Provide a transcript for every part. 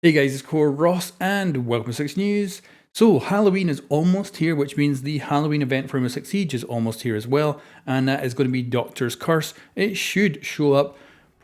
Hey guys, it's Core Ross and welcome to 6 News. So Halloween is almost here, which means the Halloween event for Rainbow Six Siege is almost here as well, and that is going to be Doctor's Curse. It should show up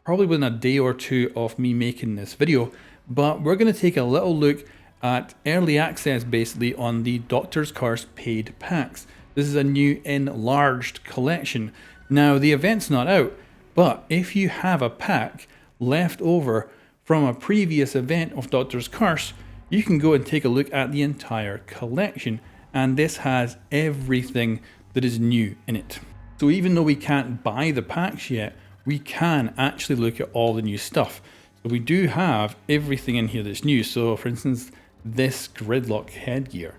probably within a day or two of me making this video, but we're going to take a little look at early access basically on the Doctor's Curse paid packs. This is a new enlarged collection. Now the event's not out, but if you have a pack left over from a previous event of Doctor's Curse, you can go and take a look at the entire collection, and this has everything that is new in it. So even though we can't buy the packs yet, we can actually look at all the new stuff. So we do have everything in here that's new. So for instance, this gridlock headgear,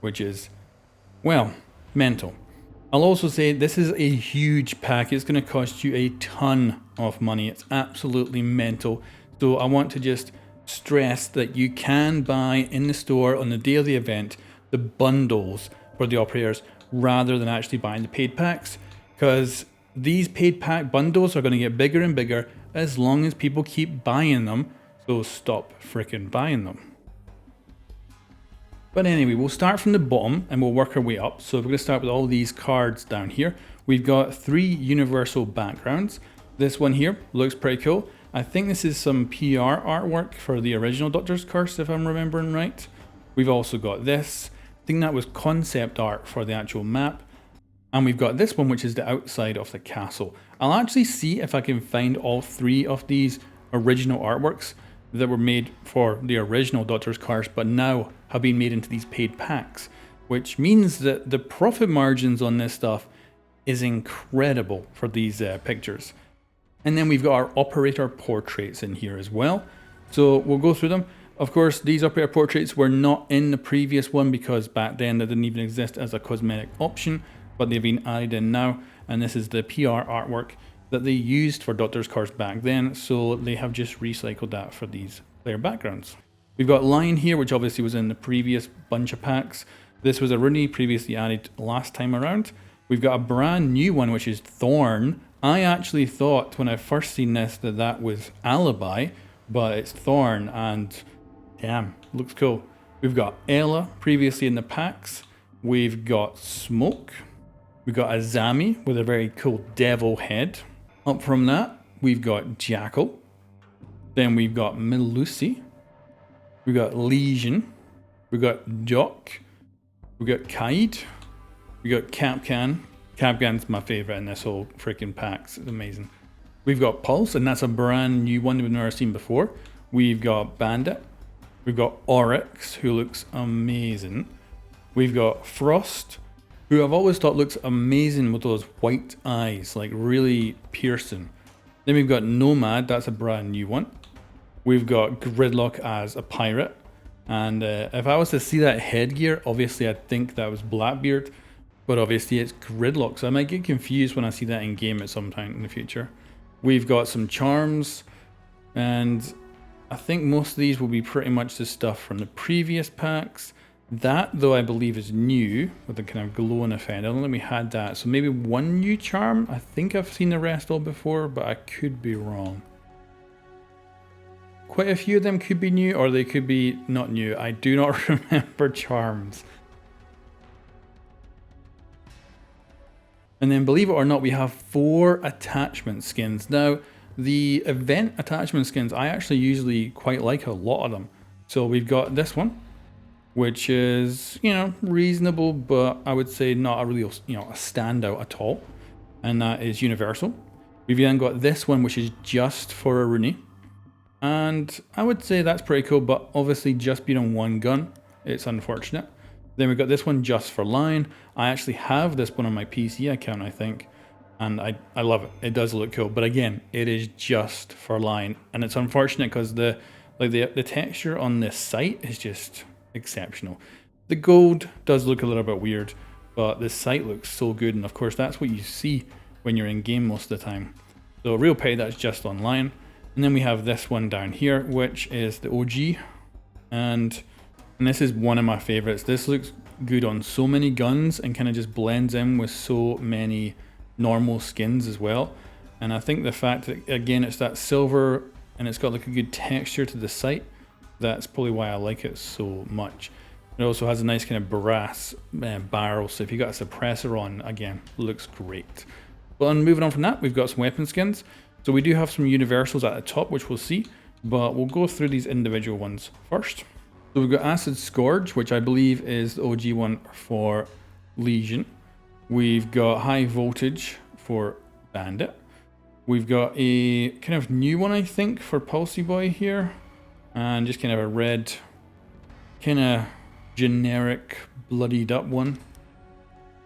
which is, well, mental. I'll also say this is a huge pack. It's going to cost you a ton of money. It's absolutely mental. So I want to just stress that you can buy in the store on the day of the event the bundles for the operators rather than actually buying the paid packs, because these paid pack bundles are going to get bigger and bigger as long as people keep buying them. So stop freaking buying them. But anyway, we'll start from the bottom and we'll work our way up. So we're going to start with all these cards down here. We've got 3 universal backgrounds. This one here looks pretty cool. I think this is some PR artwork for the original Doctor's Curse, if I'm remembering right. We've also got this. I think that was concept art for the actual map. And we've got this one, which is the outside of the castle. I'll actually see if I can find all 3 of these original artworks that were made for the original Doctor's Curse, but now have been made into these paid packs, which means that the profit margins on this stuff is incredible for these pictures. And then we've got our operator portraits in here as well. So we'll go through them. Of course, these operator portraits were not in the previous one because back then they didn't even exist as a cosmetic option, but they've been added in now. And this is the PR artwork that they used for Doctor's Curse back then. So they have just recycled that for these player backgrounds. We've got Lion here, which obviously was in the previous bunch of packs. This was a Rooney previously added last time around. We've got a brand new one, which is Thorn. I actually thought when I first seen this that that was Alibi, but it's Thorn, and damn, looks cool. We've got Ella previously in the packs. We've got Smoke. We've got Azami with a very cool devil head. Up from that, we've got Jackal. Then we've got Melusi. We've got Legion. We've got Jock. We've got Kaid. We've got Capcan. Capcan's my favourite in this whole freaking packs. It's amazing. We've got Pulse, and that's a brand new one that we've never seen before. We've got Bandit. We've got Oryx, who looks amazing. We've got Frost, who I've always thought looks amazing with those white eyes, like really piercing. Then we've got Nomad, that's a brand new one. We've got Gridlock as a pirate. And if I was to see that headgear, obviously I'd think that was Blackbeard. But obviously it's Gridlock, so I might get confused when I see that in game at some time in the future. We've got some charms, and I think most of these will be pretty much the stuff from the previous packs. That, though, I believe is new, with the kind of glowing effect. I don't think we had that, so maybe one new charm. I think I've seen the rest all before, but I could be wrong. Quite a few of them could be new, or they could be not new. I do not remember charms. And then, believe it or not, we have 4 attachment skins. Now, the event attachment skins, I actually usually quite like a lot of them. So we've got this one, which is, you know, reasonable, but I would say not a real, you know, a standout at all. And that is universal. We've then got this one, which is just for a Rooney. And I would say that's pretty cool, but obviously just being on one gun, it's unfortunate. Then we've got this one just for Lion. I actually have this one on my PC account, I think. And I love it. It does look cool. But again, it is just for Lion. And it's unfortunate because the texture on this site is just exceptional. The gold does look a little bit weird, but the site looks so good. And of course, that's what you see when you're in game most of the time. So real pay, that's just on Lion. And then we have this one down here, which is the OG. And this is one of my favorites. This looks good on so many guns and kind of just blends in with so many normal skins as well. And I think the fact that, again, it's that silver and it's got like a good texture to the sight That's probably why I like it so much. It also has a nice kind of brass barrel, so if you got a suppressor on, again, looks great. But moving on from that, we've got some weapon skins. So we do have some universals at the top, which we'll see, but we'll go through these individual ones first. So we've got Acid Scourge, which I believe is the OG one for Legion. We've got High Voltage for Bandit. We've got a kind of new one, I think, for Pulsey Boy here. And just kind of a red, kind of generic, bloodied up one.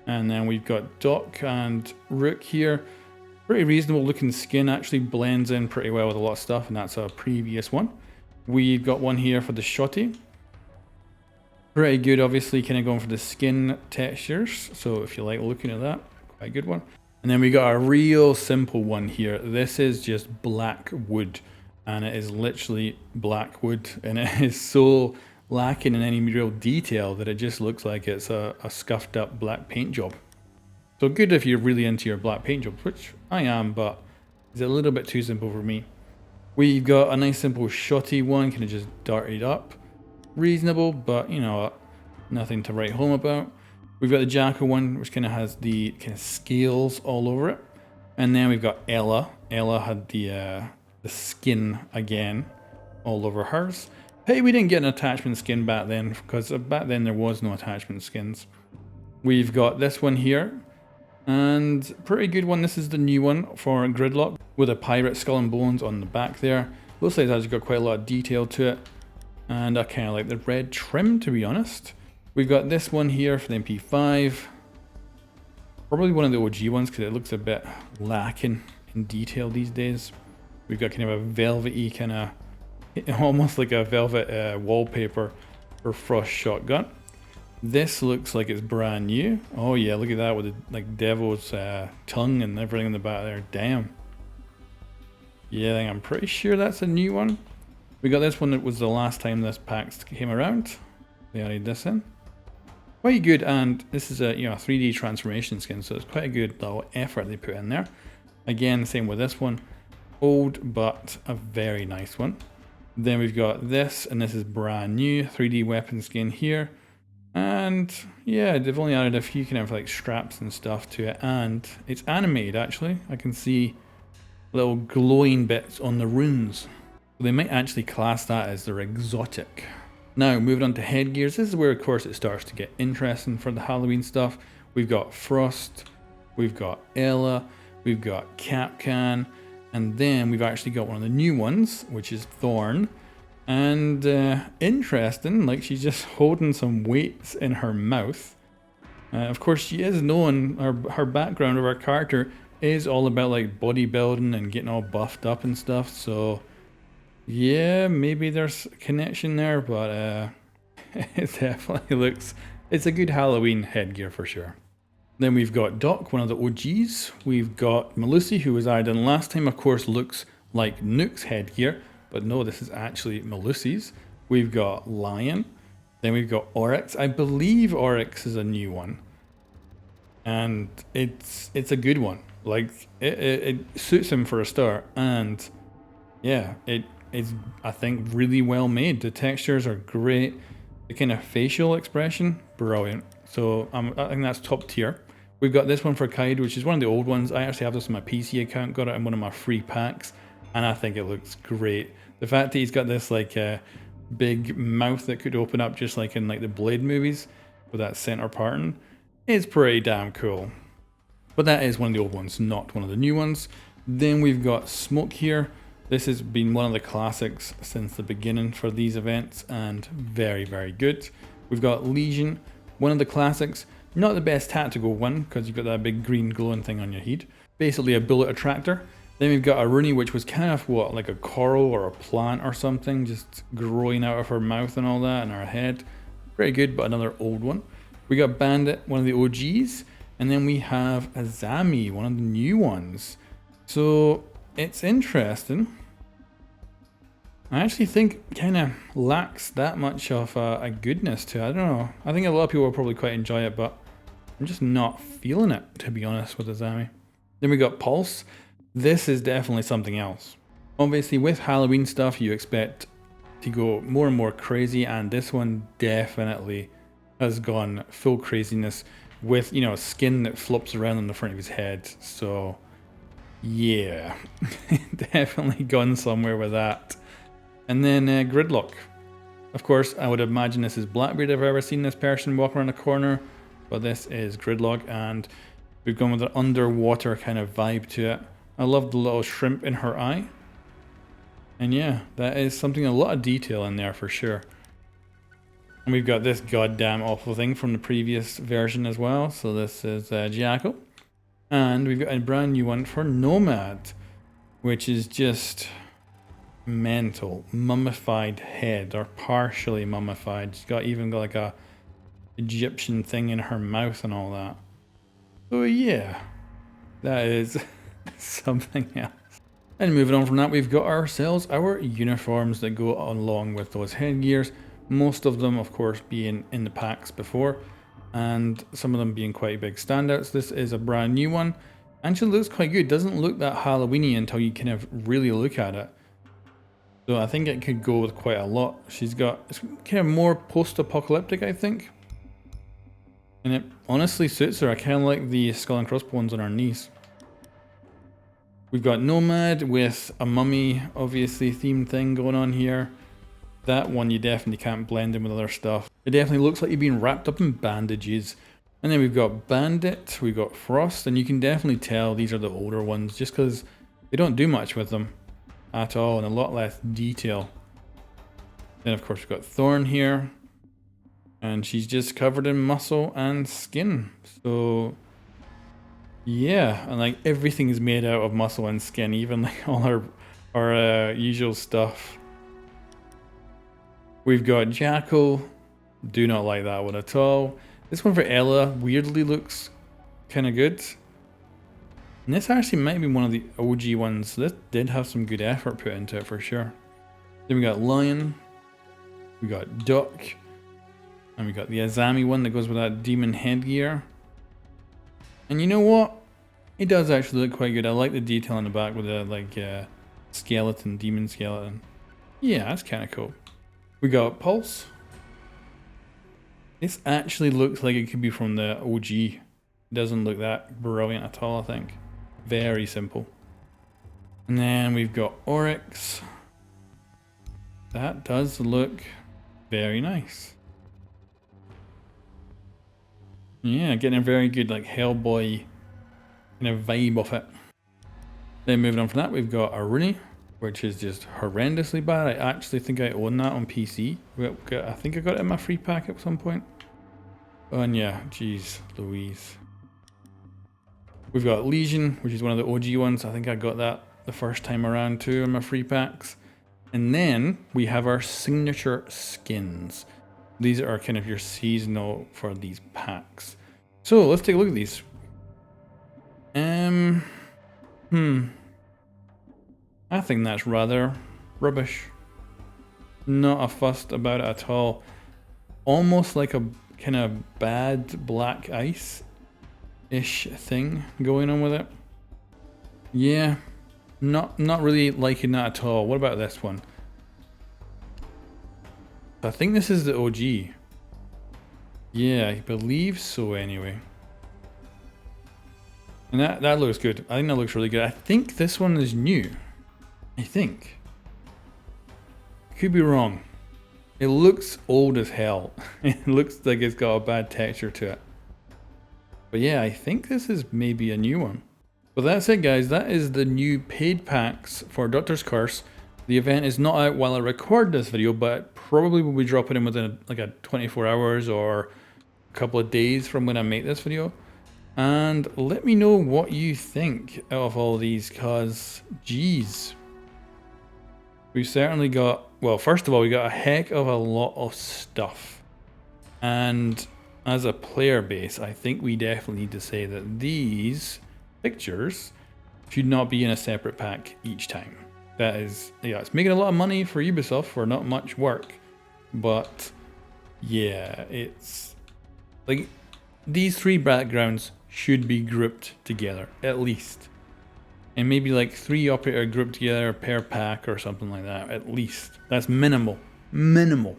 And then we've got Doc and Rook here. Pretty reasonable looking skin, actually blends in pretty well with a lot of stuff, and that's a previous one. We've got one here for the Shotty. Pretty good, obviously, kind of going for the skin textures. So if you like looking at that, quite a good one. And then we got a real simple one here. This is just black wood. And it is literally black wood, and it is so lacking in any real detail that it just looks like it's a scuffed up black paint job. So good if you're really into your black paint jobs, which I am, but it's a little bit too simple for me. We've got a nice simple shotty one, kind of just darted up. Reasonable, but you know, nothing to write home about. We've got the Jackal one, which kind of has the kind of scales all over it. And then we've got Ella. Ella had the skin again all over hers. Hey, we didn't get an attachment skin back then, because back then there was no attachment skins. We've got this one here, and pretty good one. This is the new one for Gridlock with a pirate skull and bones on the back there. Looks like it's actually got quite a lot of detail to it, and I kind of like the red trim, to be honest. We've got this one here for the MP5. Probably one of the OG ones because it looks a bit lacking in detail these days. We've got kind of a velvety kind of, almost like a velvet wallpaper for Frost Shotgun. This looks like it's brand new. Oh yeah, look at that with the like devil's tongue and everything in the back there. Damn. Yeah, I'm pretty sure that's a new one. We got this one that was the last time this pack came around. They added this in. Quite good, and this is a 3D transformation skin, so it's quite a good little effort they put in there. Again, same with this one. Old, but a very nice one. Then we've got this, and this is brand new 3D weapon skin here. And yeah, they've only added a few kind of like straps and stuff to it, and it's animated actually. I can see little glowing bits on the runes. They might actually class that as their exotic. Now, moving on to headgears. This is where, of course, it starts to get interesting for the Halloween stuff. We've got Frost, we've got Ella, we've got Capcan, and then we've actually got one of the new ones, which is Thorn. And interesting, like she's just holding some weights in her mouth. Of course, she is known, her background of her character is all about like bodybuilding and getting all buffed up and stuff, so yeah, maybe there's a connection there, but it definitely looks, it's a good Halloween headgear for sure. Then we've got Doc, one of the OGs. We've got Melusi, who was added in last time, of course, looks like Nook's headgear, but no, this is actually Melusi's. We've got Lion. Then we've got Oryx. I believe Oryx is a new one. And it's a good one. Like, it suits him for a start, and yeah, it's, I think, really well made. The textures are great. The kind of facial expression, brilliant. So I think that's top tier. We've got this one for Kaid, which is one of the old ones. I actually have this on my PC account, got it in one of my free packs, and I think it looks great. The fact that he's got this like big mouth that could open up just like in like the Blade movies with that center parting is pretty damn cool. But that is one of the old ones, not one of the new ones. Then we've got Smoke here. This has been one of the classics since the beginning for these events, and very, very good. We've got Legion, one of the classics. Not the best tactical one, because you've got that big green glowing thing on your head. Basically a bullet attractor. Then we've got a Rooney, which was kind of what, like a coral or a plant or something, just growing out of her mouth and all that, and her head. Pretty good, but another old one. We got Bandit, one of the OGs. And then we have Azami, one of the new ones. So it's interesting. I actually think kind of lacks that much of a goodness to it. I don't know. I think a lot of people will probably quite enjoy it, but I'm just not feeling it, to be honest, with Azami. Then we got Pulse. This is definitely something else. Obviously, with Halloween stuff, you expect to go more and more crazy, and this one definitely has gone full craziness with, you know, skin that flops around on the front of his head. So yeah, definitely gone somewhere with that. And then Gridlock. Of course, I would imagine this is Blackbeard if I've ever seen this person walk around a corner, but this is Gridlock, and we've gone with an underwater kind of vibe to it. I love the little shrimp in her eye. And yeah, that is something, a lot of detail in there for sure. And we've got this goddamn awful thing from the previous version as well. So this is Jackal. And we've got a brand new one for Nomad, which is just mental. Mummified head, or partially mummified. She's got even got like a Egyptian thing in her mouth and all that. So yeah, that is something else. And moving on from that, we've got ourselves our uniforms that go along with those headgears. Most of them, of course, being in the packs before, and some of them being quite big standouts. This is a brand new one. Actually looks quite good. Doesn't look that Halloweeny until you kind of really look at it. So I think it could go with quite a lot. She's got, it's kind of more post-apocalyptic, I think. And it honestly suits her. I kind of like the skull and crossbones on her knees. We've got Nomad with a mummy, obviously, themed thing going on here. That one you definitely can't blend in with other stuff. It definitely looks like you've been wrapped up in bandages. And then we've got Bandit, we've got Frost, and you can definitely tell these are the older ones just because they don't do much with them at all, and a lot less detail. Then of course we've got Thorn here, and she's just covered in muscle and skin. So yeah, and like everything is made out of muscle and skin, even like all our usual stuff. We've got Jackal. Do not like that one at all. This one for Ella weirdly looks kind of good. And this actually might be one of the OG ones. This did have some good effort put into it for sure. Then we got Lion. We got Duck. And we got the Azami one that goes with that demon headgear. And you know what? It does actually look quite good. I like the detail in the back with the like skeleton, demon skeleton. Yeah, that's kind of cool. We got Pulse. This actually looks like it could be from the OG. It doesn't look that brilliant at all, I think. Very simple. And then we've got Oryx. That does look very nice. Yeah, getting a very good like Hellboy kind of vibe of it. Then moving on from that, we've got Aruni, which is just horrendously bad. I actually think I own that on PC. I think I got it in my free pack at some point. Oh, and yeah, geez, Louise. We've got Legion, which is one of the OG ones. I think I got that the first time around too in my free packs. And then we have our signature skins. These are kind of your seasonal for these packs. So let's take a look at these. I think that's rather rubbish. Not a fussed about it at all. Almost like a kind of bad black ice-ish thing going on with it. Yeah, not really liking that at all. What about this one? I think this is the OG. Yeah, I believe so anyway. And that looks good. I think that looks really good. I think this one is new. I think. Could be wrong. It looks old as hell. It looks like it's got a bad texture to it. But yeah, I think this is maybe a new one. But that's it guys, that is the new paid packs for Doctor's Curse. The event is not out while I record this video, but probably will be dropping in within like a 24 hours or a couple of days from when I make this video. And let me know what you think of all these, cause geez. We've certainly got, well, first of all, we got a heck of a lot of stuff. And as a player base, I think we definitely need to say that these pictures should not be in a separate pack each time. That is, yeah, it's making a lot of money for Ubisoft for not much work. But yeah, it's like these three backgrounds should be grouped together, at least. And maybe like 3 operator grouped together per pack or something like that, at least. That's minimal. minimal.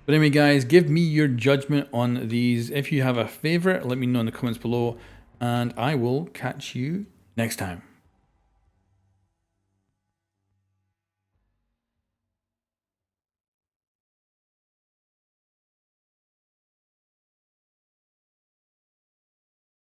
But anyway, guys, give me your judgment on these. If you have a favorite, let me know in the comments below, and I will catch you next time.